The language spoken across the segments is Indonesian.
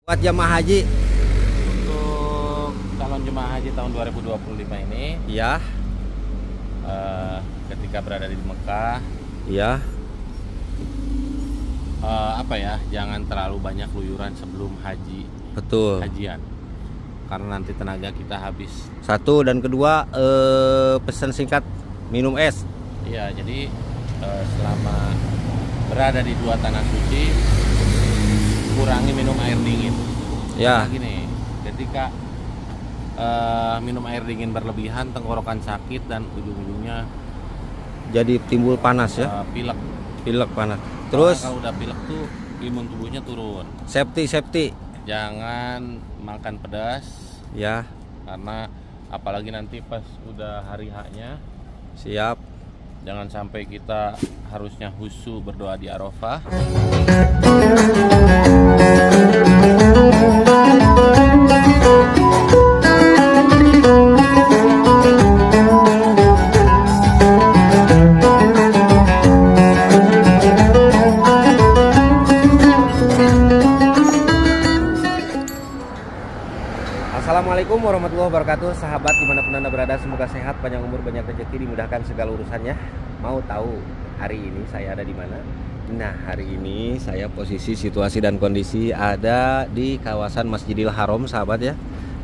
Buat jamaah haji, Untuk calon jemaah haji tahun 2025 ini, ya, ketika berada di Mekah, ya, jangan terlalu banyak luyuran sebelum betul. hajian, karena nanti tenaga kita habis. Satu dan kedua, pesan singkat minum es. Iya, jadi selama berada di dua tanah suci, kurangi minum air dingin. Ya, Karena gini, ketika minum air dingin berlebihan, tenggorokan sakit dan ujung-ujungnya jadi timbul panas ya, pilek. pilek panas. Terus Kalau udah pilek tuh imun tubuhnya turun. safety, Jangan makan pedas, ya, karena apalagi nanti pas udah hari H-nya, siap. jangan sampai kita harusnya khusyuk berdoa di Arafah. Assalamualaikum warahmatullahi wabarakatuh. Sahabat dimanapun Anda berada, semoga sehat, panjang umur, banyak rezeki, dimudahkan segala urusannya. Mau tahu hari ini saya ada di mana? Nah, hari ini saya posisi, situasi dan kondisi ada di kawasan Masjidil Haram, sahabat ya.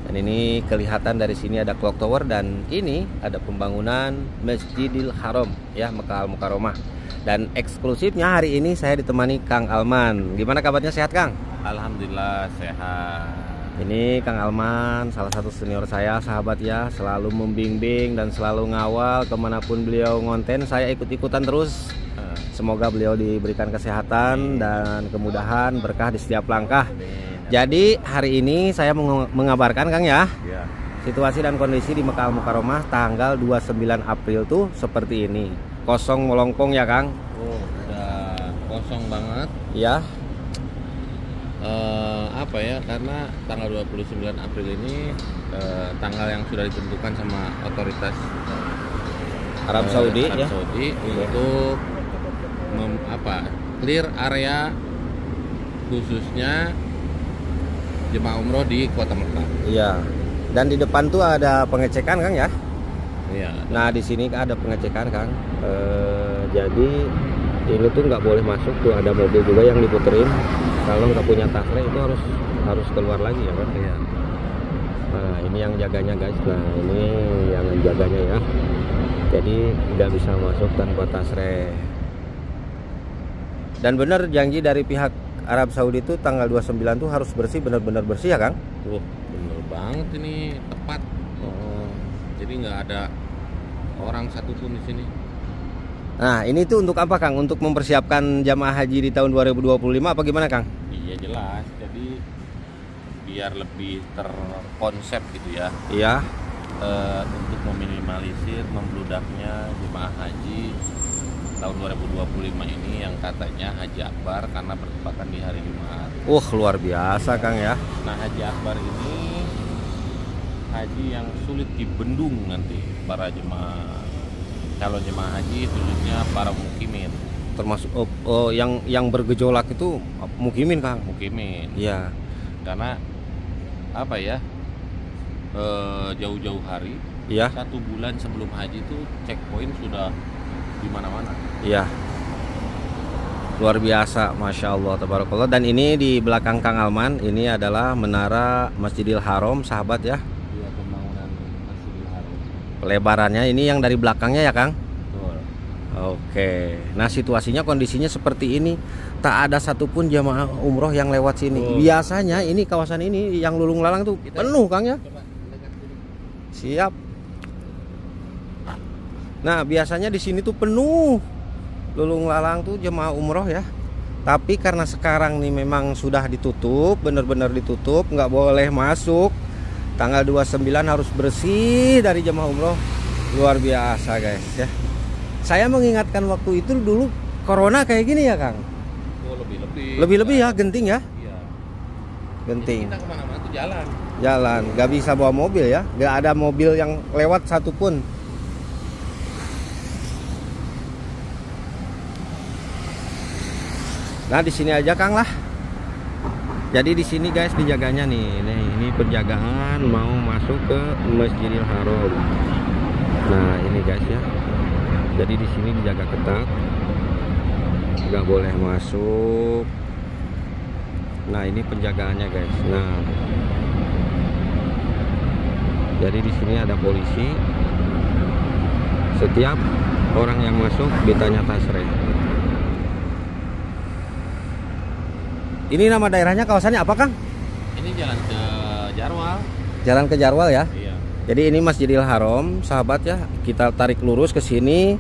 Dan ini kelihatan dari sini ada clock tower dan ini ada pembangunan Masjidil Haram ya, Mekah Al Mukarramah. Dan eksklusifnya hari ini saya ditemani Kang Alman. Gimana kabarnya, sehat Kang? Alhamdulillah sehat. Ini Kang Alman, salah satu senior saya, sahabat ya, selalu membimbing dan selalu ngawal kemanapun beliau ngonten, saya ikut-ikutan terus. Semoga beliau diberikan kesehatan dan kemudahan, berkah di setiap langkah. Jadi hari ini saya mengabarkan Kang ya, situasi dan kondisi di Mekah Al Mukarramah tanggal 29 April tuh seperti ini. Kosong melongkong ya Kang? Oh, udah kosong banget. Ya. Karena tanggal 29 April ini tanggal yang sudah ditentukan sama otoritas Arab Saudi Arab ya. Saudi untuk clear area khususnya jemaah umroh di Kota Mekah. Iya. Dan di depan tuh ada pengecekan Kang ya. Iya. Nah di sini ada pengecekan Kang. Jadi ini tuh nggak boleh masuk, tuh ada mobil juga yang diputerin. Kalau nggak punya tasre itu harus keluar lagi ya Kang. Iya. Nah ini yang jaganya guys. Nah ini yang jaganya ya. Jadi nggak bisa masuk tanpa tasre. Dan benar janji dari pihak Arab Saudi itu tanggal 29 tuh harus bersih, benar-benar bersih ya Kang. Bener banget ini, tepat. Jadi nggak ada orang satupun di sini. Nah ini tuh untuk apa Kang? Untuk mempersiapkan jamaah haji di tahun 2025 apa gimana Kang? Iya jelas. Jadi biar lebih terkonsep gitu ya. Iya. Untuk meminimalisir membludaknya jemaah haji tahun 2025 ini yang katanya Haji Akbar karena bertepatan di hari Jumat. Luar biasa Kang ya. Nah Haji Akbar ini haji yang sulit dibendung nanti para calon jemaah haji, khususnya para mukimin. Termasuk yang bergejolak itu mukimin Kang. Mukimin. Iya. Karena jauh-jauh hari. Iya. 1 bulan sebelum haji itu checkpoint sudah di mana-mana. Iya. Luar biasa, masya Allah, tabarakallah. Dan ini di belakang Kang Alman, ini adalah menara Masjidil Haram, sahabat ya. Iya, pembangunan Masjidil Haram. Pelebarannya ini yang dari belakangnya ya Kang. Betul. Oke. Nah situasinya, kondisinya seperti ini. Tak ada satupun jamaah umroh yang lewat sini. Biasanya ini kawasan ini yang lulung lalang tuh penuh Kang ya. Coba dekat sini. Siap. Nah biasanya di sini tuh penuh lulung lalang tuh jemaah umroh ya. Tapi karena sekarang nih memang sudah ditutup, benar-benar ditutup, nggak boleh masuk. Tanggal 29 harus bersih dari jemaah umroh. Luar biasa guys ya. Saya mengingatkan waktu itu dulu corona kayak gini ya Kang. Lebih-lebih ya, genting ya. Iya. Genting. Jadi kita kemana-mana tuh jalan. Jalan, nggak bisa bawa mobil ya. Nggak ada mobil yang lewat satupun. Nah di sini aja Kang lah. Jadi di sini guys dijaganya nih. Ini penjagaan mau masuk ke Masjidil Haram. Nah, ini guys ya. Jadi di sini dijaga ketat. Nggak boleh masuk. Nah, ini penjagaannya guys. Nah, jadi di sini ada polisi. Setiap orang yang masuk ditanya tasreh. Ini nama daerahnya, kawasannya apa Kang? Ini jalan ke Jarwal. Jalan ke Jarwal ya. Iya. Jadi ini Masjidil Haram, sahabat ya. Kita tarik lurus ke sini.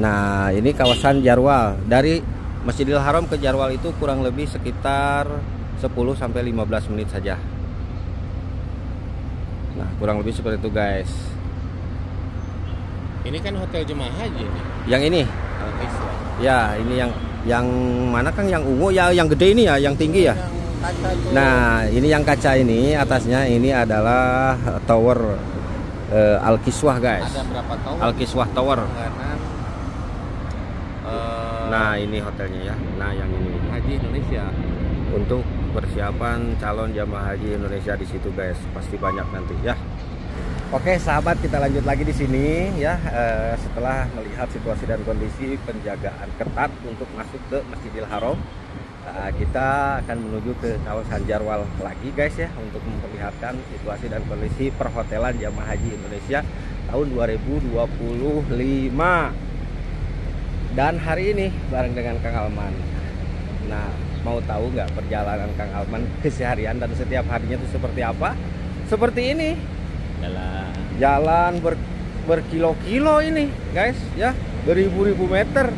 Nah, ini kawasan Jarwal. Dari Masjidil Haram ke Jarwal itu kurang lebih sekitar 10 sampai 15 menit saja. Nah, kurang lebih seperti itu guys. Ini kan hotel jemaah haji nih. Yang ini? Al-Kiswah. Ya, ini yang mana Kang? Yang ungu ya, yang gede ini ya, yang tinggi ya. Yang kaca itu. Nah, ini yang kaca ini, atasnya ini adalah tower Al-Kiswah guys. Ada berapa tower? Al-Kiswah Tower. Kanan. Nah, ini hotelnya ya. Nah, yang ini Haji Indonesia. untuk persiapan calon jamaah haji Indonesia di situ guys. Pasti banyak nanti ya. Oke sahabat, kita lanjut lagi di sini ya. Setelah melihat situasi dan kondisi penjagaan ketat untuk masuk ke Masjidil Haram, kita akan menuju ke kawasan Jarwal lagi guys ya, untuk memperlihatkan situasi dan kondisi perhotelan jamaah haji Indonesia tahun 2025. Dan hari ini bareng dengan Kang Alman. Nah, mau tahu nggak perjalanan Kang Alman keseharian dan setiap harinya itu seperti apa? Seperti ini. Jalan berkilo-kilo ini guys ya, beribu-ribu meter.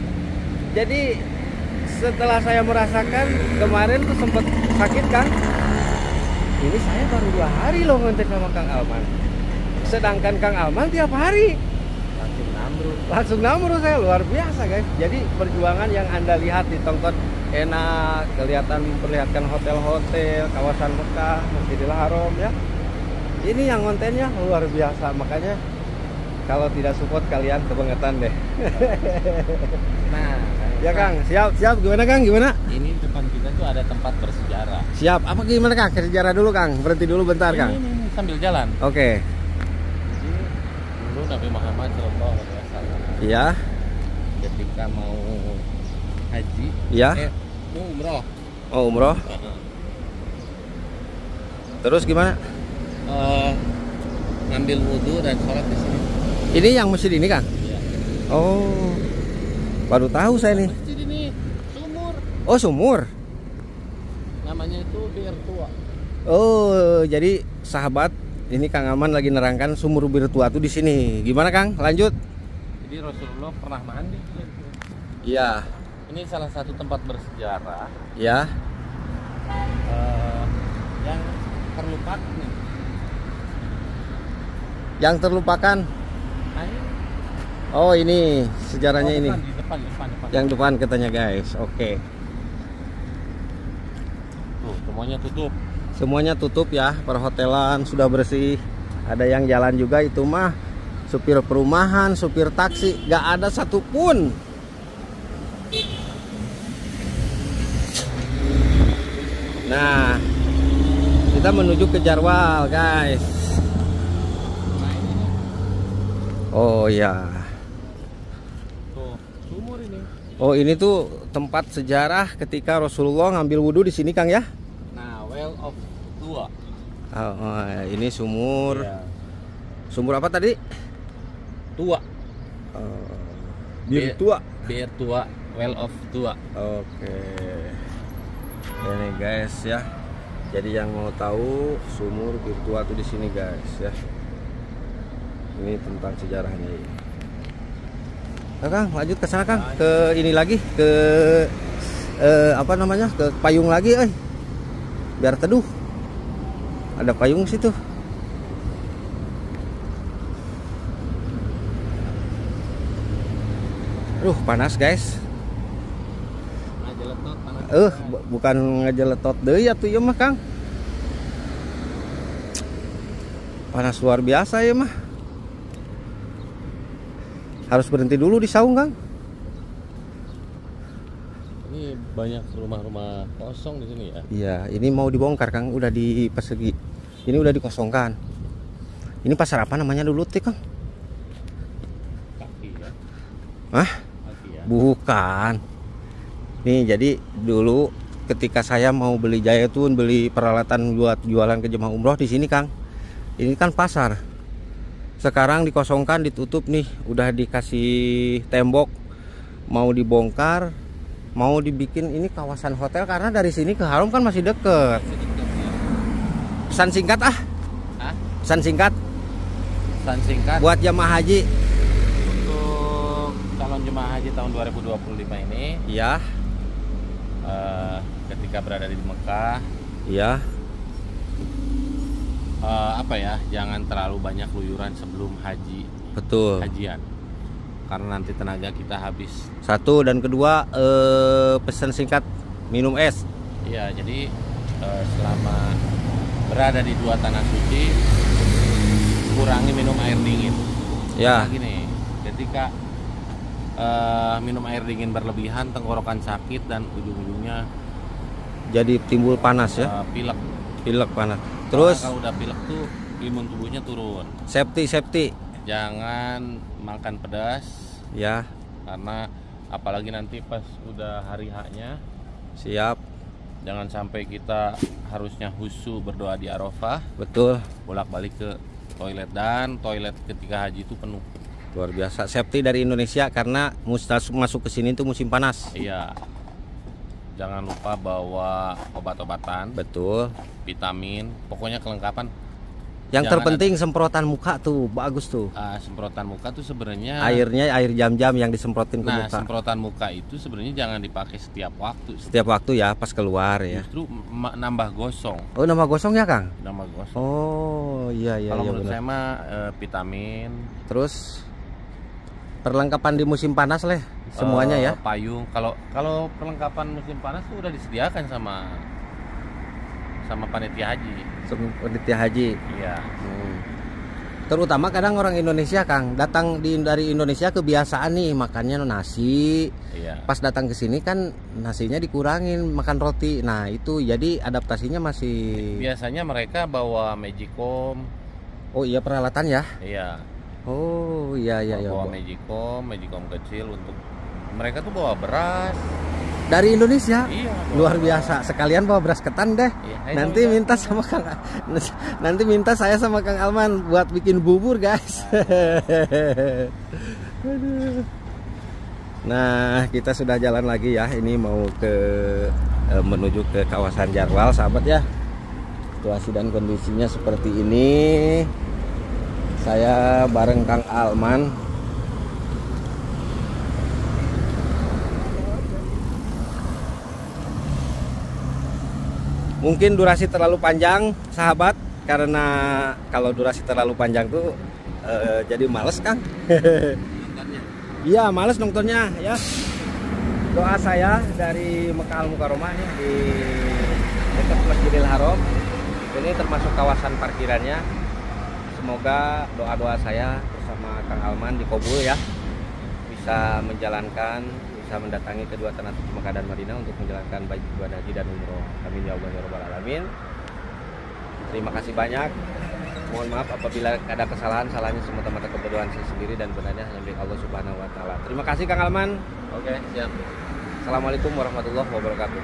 Jadi setelah saya merasakan kemarin tuh sempat sakit kan, ini saya baru 2 hari loh ngontek sama Kang Alman, sedangkan Kang Alman tiap hari langsung namru saya, luar biasa guys. Jadi perjuangan yang Anda lihat di Tongkot enak, kelihatan memperlihatkan hotel-hotel, kawasan Mekah, Masjidil Haram ya. Ini yang kontennya luar biasa, makanya kalau tidak support kalian kebangetan deh. Nah, ya Kang, siap gimana Kang, gimana? Ini depan kita tuh ada tempat bersejarah. Siap, apa gimana Kang? Ke sejarah dulu Kang, berhenti dulu bentar Kang. Ini sambil jalan. Oke. Dulu Nabi Muhammad SAW Iya. ketika mau haji, Iya. umroh. Oh umroh. Terus gimana? Ngambil wudhu dan sholat di sini. Ini yang masjid ini Kang? Iya. Oh, baru tahu saya nih. Masjid ini sumur. Oh sumur. Namanya itu Bir Tua. Oh, jadi sahabat, ini Kang Alman lagi nerangkan sumur Bir Tua tuh di sini. Gimana Kang? Lanjut. Jadi Rasulullah pernah mandi. Iya. Ini salah satu tempat bersejarah Ya. yang terlupakan nih. Yang terlupakan. Nah, ini. Oh ini sejarahnya ini. Di depan. Yang depan katanya guys. Oke. Tuh, semuanya tutup. Semuanya tutup ya. Perhotelan sudah bersih. Ada yang jalan juga itu mah. Supir perumahan, supir taksi, gak ada satupun. Nah, kita menuju ke Jarwal guys. Oh ya. Tuh, sumur ini. Oh ini tuh tempat sejarah ketika Rasulullah ngambil wudhu di sini Kang ya? Nah, Well of Tua. Oh, ini sumur. Ya. Sumur apa tadi? Tua. Bir Tua. Bir Tua, Well of Tua. Oke. Ini guys ya. Jadi yang mau tahu sumur Bir Tua tuh di sini guys ya. Ini tentang sejarahnya ini. Nah, Kang, lanjut ke sana Kang. Ke ini lagi, ke apa namanya? Ke payung lagi, biar teduh. Ada payung situ. Panas guys. Ngajeletot panas. Bukan ngajeletot deui atuh ieu mah Kang. Panas luar biasa ya mah. Harus berhenti dulu di saung Kang. Ini banyak rumah-rumah kosong di sini ya. Iya, ini mau dibongkar Kang, udah persegi. Ini udah dikosongkan. Ini pasar apa namanya dulu teh Kang? Kaki ya. Hah? Kaki ya. Bukan. Nih jadi dulu ketika saya mau beli Jayatun, beli peralatan buat jualan ke jemaah umroh di sini Kang. Ini kan pasar. Sekarang dikosongkan, ditutup nih, udah dikasih tembok, mau dibongkar, mau dibikin ini kawasan hotel karena dari sini ke Harom kan masih deket. Pesan singkat ah. Hah? Pesan singkat Pesan singkat buat jemaah haji untuk calon jemaah haji tahun 2025 ini. Iya. Ketika berada di Mekah, Iya. apa ya, jangan terlalu banyak luyuran sebelum Betul. hajian, karena nanti tenaga kita habis. Satu dan kedua pesan singkat minum es. Iya, jadi selama berada di dua tanah suci, kurangi minum air dingin. Ya. Karena gini, ketika minum air dingin berlebihan, tenggorokan sakit dan ujung-ujungnya Jadi timbul panas ya. pilek. Pilek panas. Terus Karena kalau udah pilek tuh imun tubuhnya turun. safety. Jangan makan pedas Ya, karena apalagi nanti pas udah hari H-nya, siap. jangan sampai kita harusnya husu berdoa di Arafah, Betul. bolak-balik ke toilet, dan toilet ketika haji itu penuh. Luar biasa. Safety dari Indonesia karena masuk ke sini tuh musim panas. Iya. Jangan lupa bawa obat-obatan, Betul. vitamin, pokoknya kelengkapan. Yang Jangan terpenting semprotan muka tuh bagus tuh. Semprotan muka tuh sebenarnya Airnya air jam-jam yang disemprotin ke Nah, muka. semprotan muka itu sebenarnya jangan dipakai setiap waktu. Setiap waktu ya pas keluar ya. Justru nambah gosong. Oh, nama gosong ya Kang? Nambah gosong. Oh, iya Kalau menurut benar. saya mah vitamin, Terus perlengkapan di musim panas lah semuanya ya. payung. Kalau perlengkapan musim panas tuh udah disediakan sama panitia haji. Panitia haji. Iya. Terutama kadang orang Indonesia Kang datang dari Indonesia kebiasaan nih makannya nasi. Iya. Pas datang ke sini kan nasinya dikurangin, makan roti. Nah, itu jadi adaptasinya masih. Biasanya mereka bawa magicom. Oh iya, peralatan ya. Iya. Oh iya. Bawa magicom kecil untuk mereka tuh bawa beras. Dari Indonesia. Iya. Luar biasa. Sekalian bawa beras ketan deh. Iya, Nanti minta sama Kang. Nanti minta saya sama Kang Alman buat bikin bubur, guys. Aduh. Nah, kita sudah jalan lagi ya. Ini mau menuju ke kawasan Jarwal, sahabat ya. Situasi dan kondisinya seperti ini. Saya bareng Kang Alman. Mungkin durasi terlalu panjang, sahabat, karena kalau durasi terlalu panjang tuh jadi males Kang. Iya, males nontonnya ya. Doa saya dari Mekah Al-Mukarramah nih di dekat Masjidil Haram. Ini termasuk kawasan parkirannya. Semoga doa-doa saya bersama Kang Alman dikabul ya. Bisa menjalankan, bisa mendatangi kedua tanah suci Mekah dan Madinah untuk menjalankan baik ibadah haji dan umroh. Amin ya Allah ya rabbal alamin. Terima kasih banyak. Mohon maaf apabila ada kesalahan, salahnya semata-mata kebodohan saya sendiri dan benarnya hanya milik Allah Subhanahu wa taala. Terima kasih Kang Alman. Oke, siap. Assalamualaikum warahmatullahi wabarakatuh.